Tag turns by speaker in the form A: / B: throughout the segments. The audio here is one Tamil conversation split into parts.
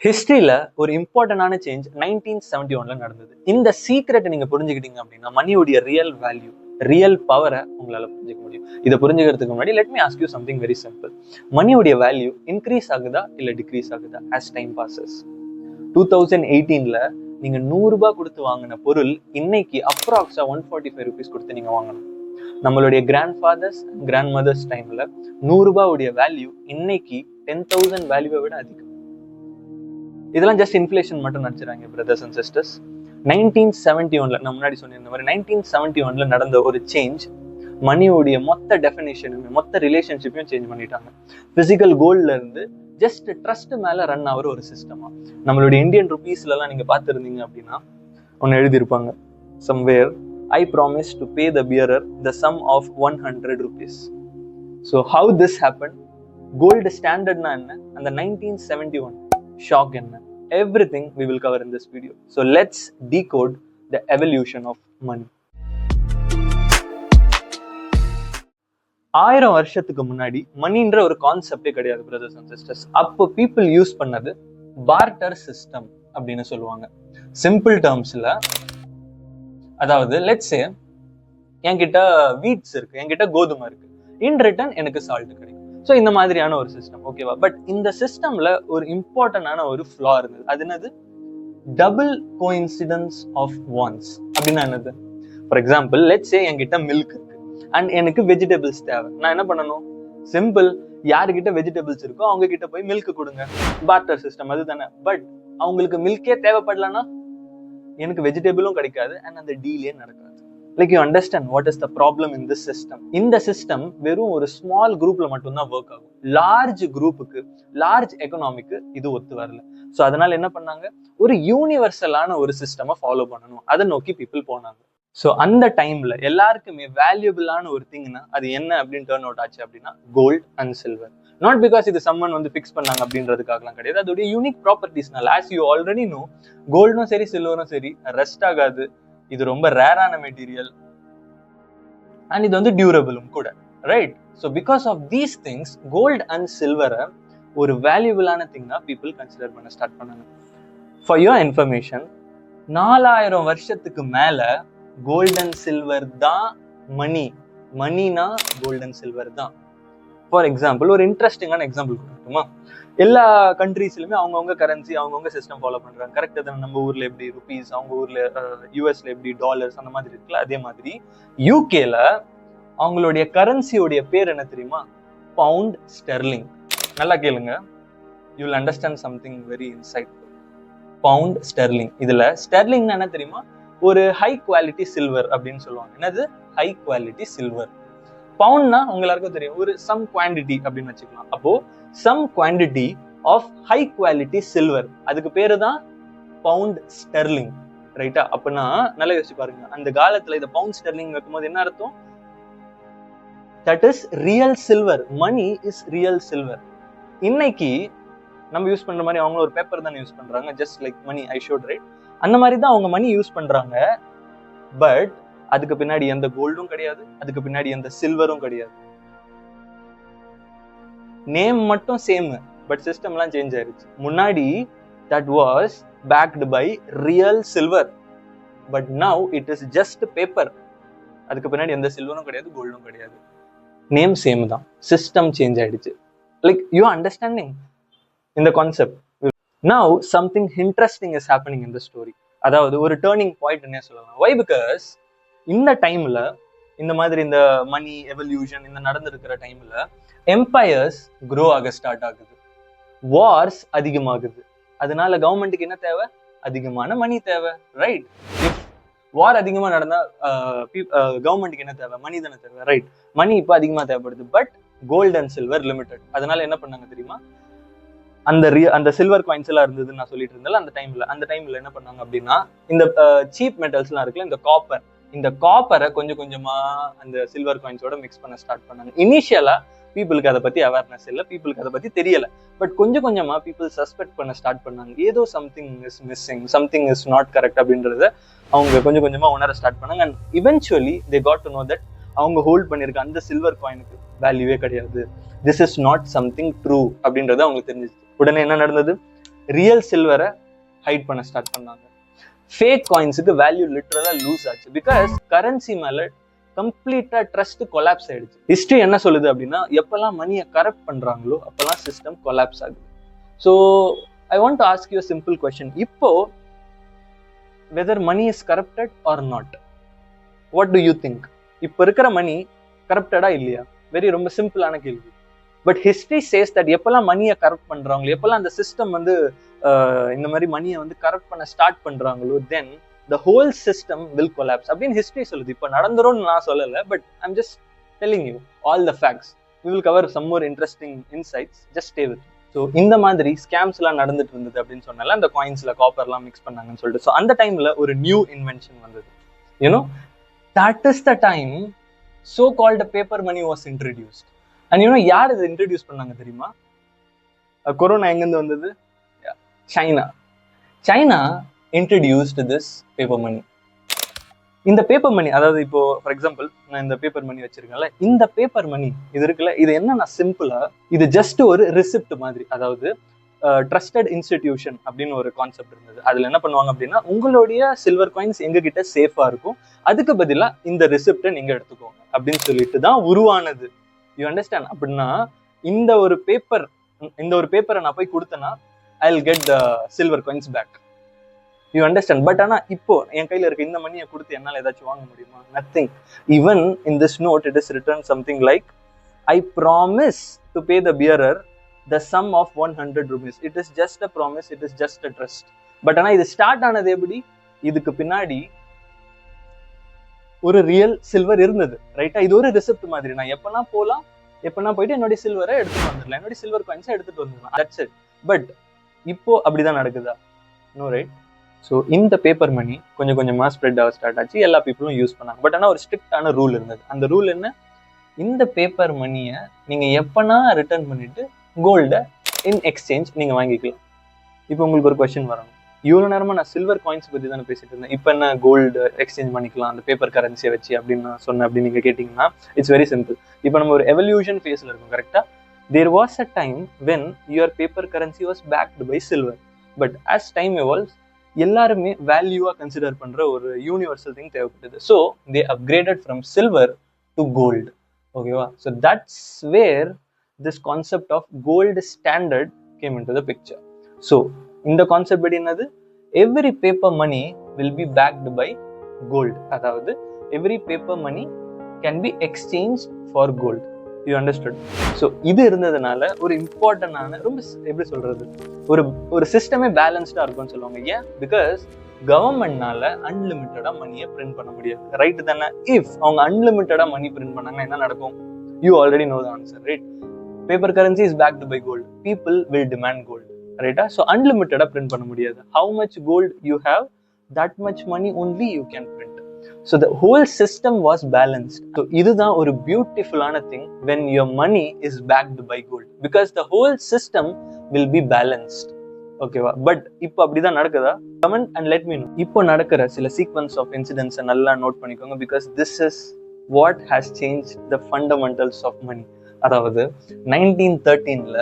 A: ஹிஸ்டரியில ஒரு இம்பார்ட்டன்டான சேஞ்ச் 1971ல நடந்தது. இந்த சீக்ரெட்டை நீங்க புரிஞ்சுக்கிட்டீங்க அப்படின்னா மணியோடைய ரியல் வேல்யூ, ரியல் பவரை உங்களால புரிஞ்சுக்க முடியும். இதை புரிஞ்சுக்கிறதுக்கு முன்னாடி let me ask you something very simple. மணியோடைய வேல்யூ இன்க்ரீஸ் ஆகுதா இல்ல டிக்ரீஸ் ஆகுதா as டைம் பாசஸ்? 2018ல நீங்க 100 ரூபாய் கொடுத்து வாங்கின பொருள் இன்னைக்கு அப்ராக்ஸா 145 rupees கொடுத்து நீங்க வாங்கணும். நம்மளுடைய கிராண்ட் ஃபாதர்ஸ் கிராண்ட் மதர்ஸ் டைம்ல 100 ரூபாயுடைய வேல்யூ இன்னைக்கு 10,000 வேல்யூவை விட அதிகம். இதெல்லாம் ஜஸ்ட் இன்ஃபிளேஷன் மட்டும் நினைச்சிடாங்க பிரதர்ஸ் அண்ட் சிஸ்டர்ஸ். 1971ல நான் முன்னாடி சொன்னிருந்த மாதிரி 1971ல நடந்த ஒரு சேஞ்ச் மணியோடைய மொத்த டெஃபினேஷனுமே மொத்த ரிலேஷன்ஷிப்பையும் சேஞ்ச் பண்ணிட்டாங்க. பிசிக்கல் கோல்ட்ல இருந்து ஜஸ்ட் ட்ரஸ்ட் மேல ரன் ஆகிற ஒரு சிஸ்டமா. நம்மளுடைய இந்தியன் ருபீஸ்ல எல்லாம் நீங்க பார்த்துருந்தீங்க அப்படின்னா ஒன்னு எழுதியிருப்பாங்க, somewhere I promise to pay the bearer the sum of 100 rupees. So how this happen? Gold ஸ்டாண்டர்ட்னா என்ன, அந்த 1971 shock என்ன, everything we will cover in this video. So let's decode the evolution of money. 1000 வருஷத்துக்கு முன்னாடி மணின்ற ஒரு கான்செப்டே கிடையாது பிரதர்ஸ் அண்ட் சிஸ்டர்ஸ். அப்போ பீப்புள் யூஸ் பண்ணது பார்ட்டர் சிஸ்டம் அப்படின்னு சொல்லுவாங்க. சிம்பிள் டேர்ம்ஸ்ல, அதாவது லெட்ஸ் சே என்கிட்ட வீட்ஸ் இருக்கு, என்கிட்ட கோதுமை இருக்கு, இன் ரிட்டர்ன் எனக்கு சால்ட் கிடைக்கும். ஸோ இந்த மாதிரியான ஒரு சிஸ்டம், ஓகேவா? பட் இந்த சிஸ்டம்ல ஒரு இம்பார்ட்டன்டான ஒரு ஃப்ளா இருந்தது. அது என்னது? Double coincidence of wants. அப்படின்னா என்னது? ஃபார் எக்ஸாம்பிள் லெட்ஸ் சே என்கிட்ட மில்க் இருக்கு அண்ட் எனக்கு வெஜிடபிள்ஸ் தேவை. நான் என்ன பண்ணணும்? சிம்பிள், யாருக்கிட்ட வெஜிடபிள்ஸ் இருக்கோ அவங்க கிட்ட போய் மில்க் கொடுங்க. பார்ட்டர் சிஸ்டம் அது தானே. பட் அவங்களுக்கு மில்கே தேவைப்படலன்னா எனக்கு வெஜிடபிளும் கிடைக்காது அண்ட் அந்த டீலே நடக்காது. Like you understand what is the problem in this system? இந்த சிஸ்டம் வெறும் ஒரு ஸ்மால் குரூப்ல மட்டும்தான் ஒர்க் ஆகும். லார்ஜ் குரூப்புக்கு, லார்ஜ் எக்கனாமிக்கு இது ஒத்து வரல. ஸோ அதனால என்ன பண்ணாங்க? ஒரு யூனிவர்சலான ஒரு சிஸ்டமை ஃபாலோ பண்ணணும். அதை நோக்கி பீப்புள் போனாங்க. ஸோ அந்த டைம்ல எல்லாருக்குமே வேல்யூபிளான ஒரு திங்னா அது என்ன அப்படின்னு டர்ன் அவுட் ஆச்சு அப்படின்னா gold and silver. Not because இது சம்மன் வந்து ஃபிக்ஸ் பண்ணாங்க அப்படின்றதுக்காகலாம் கிடையாது. அதோடைய யூனிக் ப்ராப்பர்ட்டிஸ்னால. ஆஸ் யூ ஆல்ரெடி நோ, கோல்டும் சரி சில்வரும் சரி ரெஸ்ட் ஆகாது. இது ரொம்ப ரேரான மெட்டீரியல் அண்ட் இது வந்து டியூரபிளும் கூட, right? So because of these things gold and சில்வரை ஒரு வேல்யூபிளான திங்கா பீப்புள் கன்சிடர் பண்ண ஸ்டார்ட் பண்ணாங்க. ஃபார் யுவர் இன்ஃபர்மேஷன், 4000 வருஷத்துக்கு மேல கோல்ட் அண்ட் சில்வர் தான் மணி. மணினா கோல்ட் அண்ட் சில்வர் தான். ஃபார் எக்ஸாம்பிள் ஒரு இன்ட்ரெஸ்டிங்கான எக்ஸாம்பிள் கொடுக்கட்டுமா? எல்லா கண்ட்ரீஸ்லயுமே அவங்கவுங்க கரன்சி, அவங்கவுங்க சிஸ்டம் ஃபாலோ பண்றாங்க. கரெக்ட் தானே? நம்ம ஊர்ல எப்படி ருபீஸ், அவங்க ஊர்ல யூஎஸ்ல எப்படி டாலர்ஸ், அந்த மாதிரி இருக்குல்ல. அதே மாதிரி யூகேல அவங்களுடைய கரன்சியோடைய பேர் என்ன தெரியுமா? Pound sterling. நல்லா கேளுங்க, you will understand something very insightful. Pound sterling. இதுல ஸ்டெர்லிங்னா என்ன தெரியுமா? ஒரு ஹை குவாலிட்டி சில்வர் அப்படின்னு சொல்லுவாங்க. என்னது? High quality silver. பவுண்ட்னா உங்க எல்லாருக்கும் தெரியும், ஒரு சம் குவான்டிட்டி அப்படின்னு வச்சுக்கலாம். அப்போ some quantity of high quality silver, அதுக்கு பேரு தான் பவுண்ட் ஸ்டெர்லிங், ரைட்டா? அப்படின்னா நல்லா யோசிச்சு பாருங்க, அந்த காலத்துல இந்த பவுண்ட் ஸ்டெர்லிங் வைக்கும்போது என்ன அர்த்தம்? That is real silver. Money is real silver. இன்னைக்கு நம்ம யூஸ் பண்ற மாதிரி அவங்க ஒரு பேப்பர் தான் யூஸ் பண்றாங்க, ஜஸ்ட் லைக் மணி ஐ ஷோட், ரைட்? அந்த மாதிரி தான் அவங்க மணி யூஸ் பண்றாங்க. பட் அதுக்கு பின்னாடி எந்த கோல்டும் கிடையாது, அதுக்கு பின்னாடி எந்த சில்வரும் கிடையாது. நேம் மட்டும் சேம், பட் சிஸ்டம் எல்லாம் சேஞ்ச் ஆயிருச்சு. முன்னாடி that was backed by real silver, but now it is just paper. அதுக்கு பின்னாடி எந்த சில்வரும் கிடையாது, கோல்டும் கிடையாது. நேம் சேம் தான், சிஸ்டம் சேஞ்ச் ஆயிடுச்சு. Like you are understanding in the concept. Now something interesting is happening in the story. அதாவது ஒரு டேர்னிங் பாயிண்ட் என்ன சொல்லலாம். Why? Because இந்த டைம்ல, இந்த மாதிரி இந்த மணி எவல்யூஷன் இந்த நடந்திருக்கிற டைம்ல எம்பையர்ஸ் க்ரோ ஆக ஸ்டார்ட் ஆகுது, வார்ஸ் அதிகமாகுது. அதனால கவர்மெண்ட்டுக்கு என்ன தேவை? அதிகமான மணி தேவை, ரைட்? இஃப் வார் அதிகமா நடந்தா கவர்மெண்ட்டுக்கு என்ன தேவை? மணி தானே தேவை, ரைட்? மணி இப்போ அதிகமா தேவைப்படுது, but gold and silver limited. அதனால என்ன பண்ணாங்க தெரியுமா? அந்த சில்வர் காயின்ஸ் எல்லாம் இருந்ததுன்னு நான் சொல்லிட்டு இருந்தேன். அந்த டைம்ல என்ன பண்ணாங்க அப்படின்னா, இந்த சீப் மெட்டல்ஸ் எல்லாம் இருக்குல்ல, இந்த காப்பரை கொஞ்சம் கொஞ்சமா அந்த சில்வர் காயின்ஸோட மிக்ஸ் பண்ண ஸ்டார்ட் பண்ணாங்க. இனிஷியலா பீப்புளுக்கு அதை பத்தி அவேர்னஸ் இல்லை, பீப்புளுக்கு அதை பத்தி தெரியல. பட் கொஞ்சம் கொஞ்சமா பீப்புள் சஸ்பெக்ட் பண்ண ஸ்டார்ட் பண்ணாங்க. ஏதோ something is missing, something is not correct அப்படின்றத அவங்க கொஞ்சம் கொஞ்சமா உணர ஸ்டார்ட் பண்ணாங்க. And eventually they got to know that அவங்க ஹோல்ட் பண்ணிருக்க அந்த சில்வர் காயினுக்கு வேல்யூவே கிடையாது. This is not something true அப்படின்றது அவங்களுக்கு தெரிஞ்சிச்சு. உடனே என்ன நடந்தது? ரியல் சில்வரை ஹைட் பண்ண ஸ்டார்ட் பண்ணாங்க. ஃபேக் காயின்ஸுக்கு வேல்யூ லிட்டரலா லூஸ் ஆச்சு. பிகாஸ் கரன்சி மேல கம்ப்ளீட்டா ட்ரஸ்ட் கொலாப்ஸ் ஆயிடுச்சு. ஹிஸ்டரி என்ன சொல்லுது அப்படின்னா, எப்பெல்லாம் மணியை கரப்ட் பண்றாங்களோ அப்பெல்லாம் சிஸ்டம் கொலாப்ஸ் ஆகுது. So I want to ask you a simple question. இப்போ whether money is corrupted or not, what do you think? இப்போ இருக்கிற மணி கரப்டடா இல்லையா? ரொம்ப சிம்பிளான கேள்வி. பட் ஹிஸ்டரி சேஸ் தட் எப்பெல்லாம் மணியை கரப்ட் பண்றாங்களோ, எப்பெல்லாம் அந்த சிஸ்டம் வந்து இந்த மாதிரி மணியை வந்து கரப்ட் பண்ண ஸ்டார்ட் பண்றாங்களோ, தென் the whole system will collapse அப்படின்னு ஹிஸ்டரி சொல்லுது. இப்போ நடந்துரும்னு நான் சொல்லல, but I'm just telling you all the facts. We will cover some more interesting insights. Just stay with me. So இந்த மாதிரி ஸ்கேம்ஸ் எல்லாம் நடந்துட்டு இருந்தது அப்படின்னு சொன்னால அந்த காயின்ஸ்ல காப்பர்லாம் மிக்ஸ் பண்ணாங்கன்னு சொல்லிட்டு. ஸோ அந்த டைம்ல ஒரு நியூ இன்வென்ஷன் வந்தது. You know that is the time so called paper money was introduced. And you know யார் இதை இன்ட்ரடியூஸ் பண்ணாங்க தெரியுமா? கொரோனா எங்கிருந்து வந்தது? China introduced this paper money. இந்த பேப்பர் மணி, அதாவது இப்போ ஃபார் எக்ஸாம்பிள் நான் இந்த பேப்பர் மணி வச்சிருக்கேன்ல, இந்த பேப்பர் மணி இது இருக்குல்ல, இது என்னன்னா சிம்பிளா இது ஜஸ்ட் ஒரு ரிசிப்ட் மாதிரி. அதாவது ட்ரஸ்டட் இன்ஸ்டிடியூஷன் அப்படின்னு ஒரு கான்செப்ட் இருந்தது. அதுல என்ன பண்ணுவாங்க அப்படின்னா, உங்களுடைய சில்வர் காயின்ஸ் எங்க கிட்ட சேஃபா இருக்கும், அதுக்கு பதிலா இந்த ரிசிப்டை நீங்க எடுத்துக்கோங்க அப்படின்னு சொல்லிட்டு தான் உருவானது. You understand? அப்படின்னா இந்த ஒரு பேப்பரை நான் போய் கொடுத்தேன்னா I'll get the silver coins back. You understand? But ஆனா இப்போ என் கையில இருக்க இந்த மணியை கொடுத்து என்னால ஏதாச்சும் வாங்க முடியுமா? Nothing. Even in this note it is written something like, I promise to pay the bearer the sum of 100 rupees. It is just a promise, it is just a trust. But ஆனா இது ஸ்டார்ட் ஆனது எப்படி? இதுக்கு பின்னாடி ஒரு ரியல் சில்வர் இருந்தது, ரைட்டா? இது ஒரு ரிசிப்ட் மாதிரி. நான் எப்பனா போலாம், எப்பனா போயிட்டு என்னோட சில்வரை எடுத்துட்டு வந்துடலாம், என்னோட சில்வர் காயின்ஸை எடுத்துட்டு வந்துடலாம். That's it. பட் இப்போ அப்படிதான் நடக்குதா? No, right? ஸோ இந்த பேப்பர் மணி கொஞ்சம் கொஞ்சமாக ஸ்ப்ரெட் ஆக ஸ்டார்ட் ஆச்சு, எல்லா பீப்புளும் யூஸ் பண்ணாங்க. பட் ஆனால் ஒரு ஸ்ட்ரிக்டான ரூல் இருந்தது. அந்த ரூல் என்ன? இந்த பேப்பர் மணியை நீங்கள் எப்பனா ரிட்டர்ன் பண்ணிட்டு கோல்டை இன் எக்ஸ்சேஞ்ச் நீங்கள் வாங்கிக்கலாம். இப்போ உங்களுக்கு ஒரு கொஸ்டின் வரணும், இவ்வளோ நேரமாக நான் சில்வர் காயின்ஸ் பற்றி தானே பேசிட்டு இருந்தேன், இப்போ என்ன கோல்டு எக்ஸ்சேஞ்ச் பண்ணிக்கலாம் அந்த பேப்பர் கரன்சியை வச்சு அப்படின்னு நான் சொன்னேன் அப்படின்னு நீங்கள் கேட்டிங்கன்னா, இட்ஸ் வெரி சிம்பிள். இப்போ நம்ம ஒரு எவல்யூஷன் ஃபேஸில் இருக்கும், கரெக்டாக? There was a time when your paper currency was backed by silver. But as time evolves, எல்லாருமே வேல்யூவா கன்சிடர் பண்ற ஒரு யூனிவர்சல் திங் தேவைப்பட்டது. So they upgraded from silver to gold. ஓகேவா? So that's where this concept of gold standard came into the picture. So இந்த கான்செப்ட் படி என்னது? Every paper money will be backed by gold. அதாவது every paper money can be exchange for gold. You understood? So இது இருந்ததுனால ஒரு இம்பார்ட்டன்டான, ரொம்ப எப்படி சொல்றது, ஒரு சிஸ்டமே பேலன்ஸ்டா இருக்கும்னு சொல்லுவாங்க. ஏன்? பிகாஸ் கவர்மெண்ட்னால அன்லிமிட்டடா மணியை பிரிண்ட் பண்ண முடியாது, ரைட் தானே? இஃப் அவங்க அன்லிமிட்டடா மணி பிரிண்ட் பண்ணாங்கன்னா என்ன நடக்கும்? You already know the answer, right? Paper currency is backed by gold, people will demand gold, ரைட்டா? ஸோ அன்லிமிட்டடா பிரிண்ட் பண்ண முடியாது. How much gold you have, that much money only you can print. So the whole system was balanced. So இதுதான் ஒரு பியூட்டிஃபுல்லான thing when your money is backed by gold, because the whole system will be balanced. ஓகேவா? பட் இப்போ அப்படிதான் நடக்குதா? Comment and let me know. இப்போ நடக்கிற சில சீக்வன்ஸ் ஆஃப் இன்சிடென்ட்ஸ் நல்லா நோட் பண்ணிக்கோங்க, because this is what has changed the fundamentals of money. அதாவது 1913ல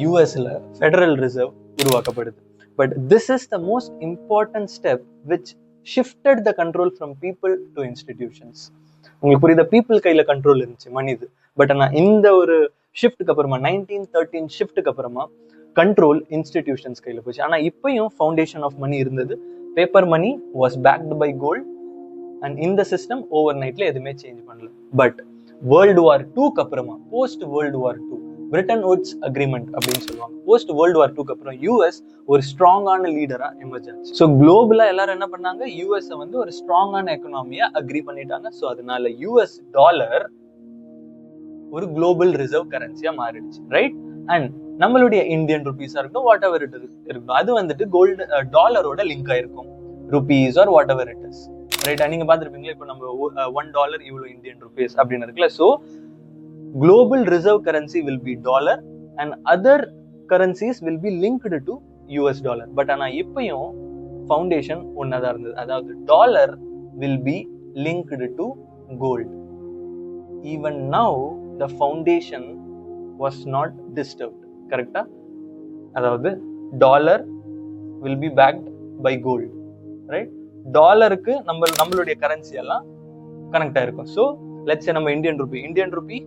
A: யூஎஸ்ல ஃபெடரல் ரிசர்வ் உருவாக்கப்படுது. But this is the most important step which shifted the control from people to institutions. உங்களுக்கு புரியுதா? பீப்புள் கையில கண்ட்ரோல் இருந்துச்சு மணிது. பட் ஆனா இந்த ஒரு ஷிஃப்ட்டுக்கு அப்புறமா, 1913 ஷிஃப்ட்டுக்கு அப்புறமா கண்ட்ரோல் இன்ஸ்டிடியூஷன்ஸ் கையில போச்சு. ஆனா இப்பயும் ஃபவுண்டேஷன் ஆஃப் மணி இருந்தது. Paper money was backed by gold. And இந்த சிஸ்டம் ஓவர் நைட்ல எதுவுமே சேஞ்ச் பண்ணல. பட் வேர்ல்டு வார் 2க்கு அப்புறமா, post world war 2, Bretton Woods agreement அப்படின்னு சொல்லுவாங்க, போஸ்ட் வேர்ல்டு வார் 2க்கு அப்புறம் யூஎஸ் ஒரு ஸ்ட்ராங்கான லீடரா எமர்ஜ் ஆச்சு. ஸோ குளோபலா எல்லாரும் என்ன பண்ணாங்க? யூஎஸ் வந்து ஒரு ஸ்ட்ராங்கான எக்கனாமியா அக்ரி பண்ணிட்டாங்க. ஸோ அதனால யூஎஸ் டாலர் ஒரு குளோபல் ரிசர்வ் கரன்சியா மாறிடுச்சு, ரைட்? அண்ட் நம்மளுடைய இந்தியன் ருபீஸா இருக்கட்டும், வாட் எவர் இட் இருக்கட்டும், அது வந்துட்டு கோல்டு டாலரோட லிங்க் ஆயிருக்கும், rupees or what ever it is, ரைட்டா? நீங்க பாத்துருப்பீங்களா, இப்போ நம்ம $1 இவ்வளவு இந்தியன் ருபீஸ் அப்படின்னு இருக்குல்ல. So global reserve currency will be dollar and other currencies will be linked to US dollar. But ஆனா இப்பயும் foundation ஒன்னதா இருந்தது. அதாவது dollar will be linked to gold. Even now the foundation was not disturbed. கரெக்டா? அதாவது dollar will be backed by gold, right? டாலருக்கு நம்மளுடைய கரன்சி எல்லாம் கனெக்ட் ஆயிருக்கும். ஸோ லெட்ஸ் சே நம்ம இந்தியன் ரூபி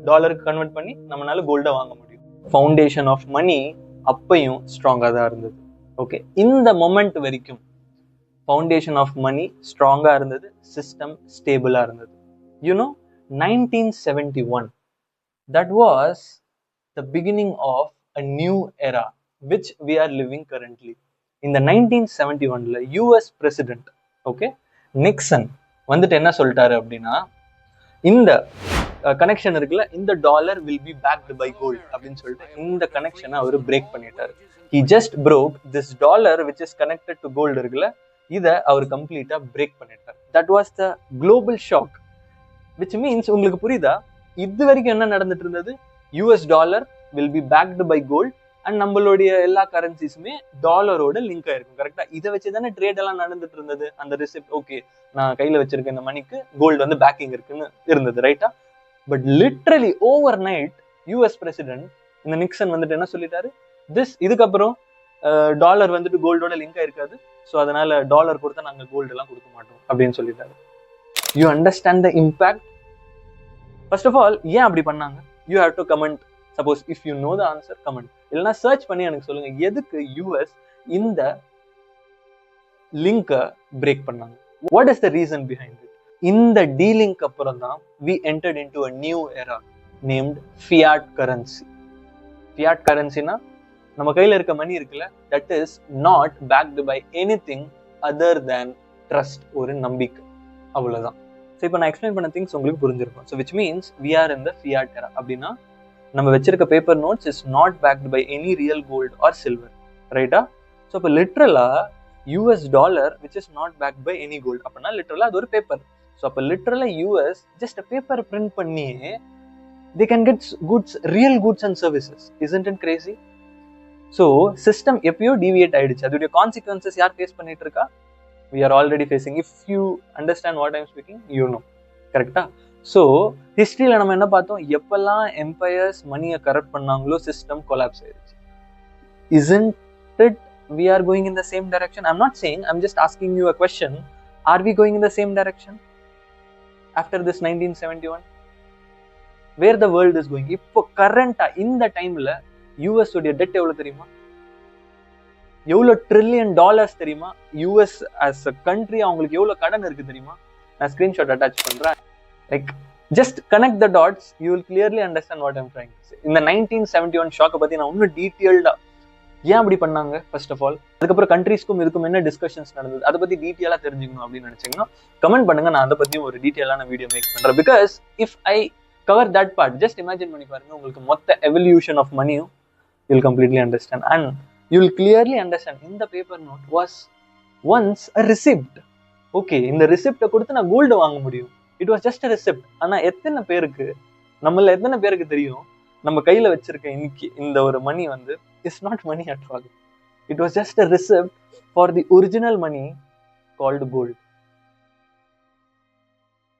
A: டாலருக்கு கன்வெர்ட் பண்ணி நம்மளால கோல்டை வாங்க முடியும். ஃபவுண்டேஷன் ஆஃப் மணி அப்பையும் ஸ்ட்ராங்காக தான் இருந்தது. ஓகே, இந்த மொமெண்ட் வரைக்கும் ஃபவுண்டேஷன் ஆஃப் மணி ஸ்ட்ராங்காக இருந்தது, சிஸ்டம் ஸ்டேபிளாக இருந்தது. You know 1971, that was the beginning of a new era which we are living currently. In the 1971ல US president, ஓகே, நிக்சன் வந்துட்டு என்ன சொல்லிட்டாரு அப்படின்னா, இந்த கனெக்ஷன் இருக்குல்ல, இந்த dollar will be backed by gold அப்படின்னு சொல்லிட்டு இந்த கனெக்ஷனை அவர் பிரேக் பண்ணிட்டாரு. He just broke this dollar which is connected to gold இருக்குல்ல, இதை அவர் கம்ப்ளீட்டா பிரேக் பண்ணிட்டார். That was the global shock, which means உங்களுக்கு புரியுதா, இது வரைக்கும் என்ன நடந்துட்டு இருந்தது? US dollar will be backed by gold and நம்மளுடைய எல்லா கரன்சிஸுமே டாலரோட லிங்க் ஆயிருக்கும். கரெக்டா? இதை வச்சு தானே ட்ரேட் எல்லாம் நடந்துட்டு இருந்தது. அந்த ரிசிப்ட், ஓகே, நான் கையில வச்சிருக்க இந்த மணிக்கு கோல்டு வந்து பேக்கிங் இருக்குன்னு இருந்தது, ரைட்டா? But literally overnight US president இந்த நிக்சன் வந்துட்டு என்ன சொல்லிட்டாரு, இதுக்கப்புறம் டாலர் வந்துட்டு கோல்டோட லிங்க் ஆயிருக்காது, ஸோ அதனால டாலர் கொடுத்தா நாங்கள் கோல்டு எல்லாம் கொடுக்க மாட்டோம் அப்படின்னு சொல்லிட்டாரு. You understand the impact? First of all ஏன் அப்படி பண்ணாங்க? You have to comment. Suppose if you know the answer, comment. இல்லைன்னா சர்ச் பண்ணி எனக்கு சொல்லுங்க, எதுக்கு யூஎஸ் இந்த லிங்கை பிரேக் பண்ணாங்க? What is the reason behind it? இந்த டீலிங்க்கு அப்புறம் தான் we entered into a new era named fiat currency. fiat currencyனா நம்ம கையில இருக்க மணி இருக்குல்ல, that is not backed by anything other than trust, ஒரு நம்பிக்கை, அவ்வளவுதான். ஸோ இப்போ நான் எக்ஸ்பிளைன் பண்ண திங்ஸ் உங்களுக்கு புரிஞ்சிருக்கும். So which means we are in the fiat era. அப்படின்னா நம்ம வச்சிருக்க paper notes is not backed by any real gold or silver, ரைட்டா? ஸோ இப்போ literally US dollar which is not backed by any gold அப்படின்னா லிட்ரலா அது ஒரு பேப்பர். ஸோ அப்போ literally US just paper print பண்ணியே they can get goods, real goods and services. Isn't it crazy? So system எப்பயோ deviate ஆயிடுச்சு. அதோடைய consequences யார் ஃபேஸ் பண்ணிட்டு இருக்கா? We are already facing. If you understand what I am speaking, you know. கரெக்டா? ஸோ ஹிஸ்ட்ரியில் நம்ம என்ன பார்த்தோம்? எப்பெல்லாம் எம்பையர்ஸ் மணியை கரப்ட் பண்ணாங்களோ சிஸ்டம் கொலாப்ஸ் ஆயிடுச்சு. Isn't it we are going in the same direction? I'm not saying, I'm just asking you a question. Are we going in the same direction after this 1971? Where the world is going? இப்போ கரண்டா இந்த டைம்ல யூஎஸ் உடைய டெட் எவ்வளவு தெரியுமா? எவ்வளவு ட்ரில்லியன் டாலர்ஸ் தெரியுமா? யூஎஸ் as a country அவங்களுக்கு எவ்வளவு கடன் இருக்கு தெரியுமா? நான் ஸ்கிரீன்ஷாட் அட்டாச் பண்றேன். Like, just connect the dots, you will clearly understand what I'm trying to say. இந்த 1971 ஷாக்கை பத்தி நான் இன்னும் டீட்டெயில்டா ஏன் அப்படி பண்ணாங்க ஃபர்ஸ்ட் ஆஃப் ஆல், அதுக்கப்புறம் கண்ட்ரீஸ்க்கும் இதுக்கும் என்ன டிஸ்கஷன்ஸ் நடந்தது, அதை பத்தி டீட்டெயிலா தெரிஞ்சுக்கணும் அப்படின்னு நினைச்சீங்கன்னா கமெண்ட் பண்ணுங்க. நான் அதை பத்தியும் ஒரு டீட்டெயிலான வீடியோ மேக் பண்றேன். Because if I cover that part, just imagine பண்ணி பாருங்க, உங்களுக்கு மொத்த எவல்யூஷன் ஆஃப் மணியும் you will completely understand and you will clearly understand இந்த paper note was once a receipt. Okay, இந்த ரிசிப்டை கொடுத்து நான் கோல்டு வாங்க முடியும். It was just a receipt. ஆனா எத்தனை பேருக்கு, நம்மள எத்தனை பேருக்கு தெரியும் நம்ம கையில வச்சிருக்க இன்னைக்கு இந்த ஒரு மணி வந்து it's not money at all. It was just a receipt for the original money called gold.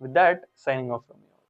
A: With that, signing off from me.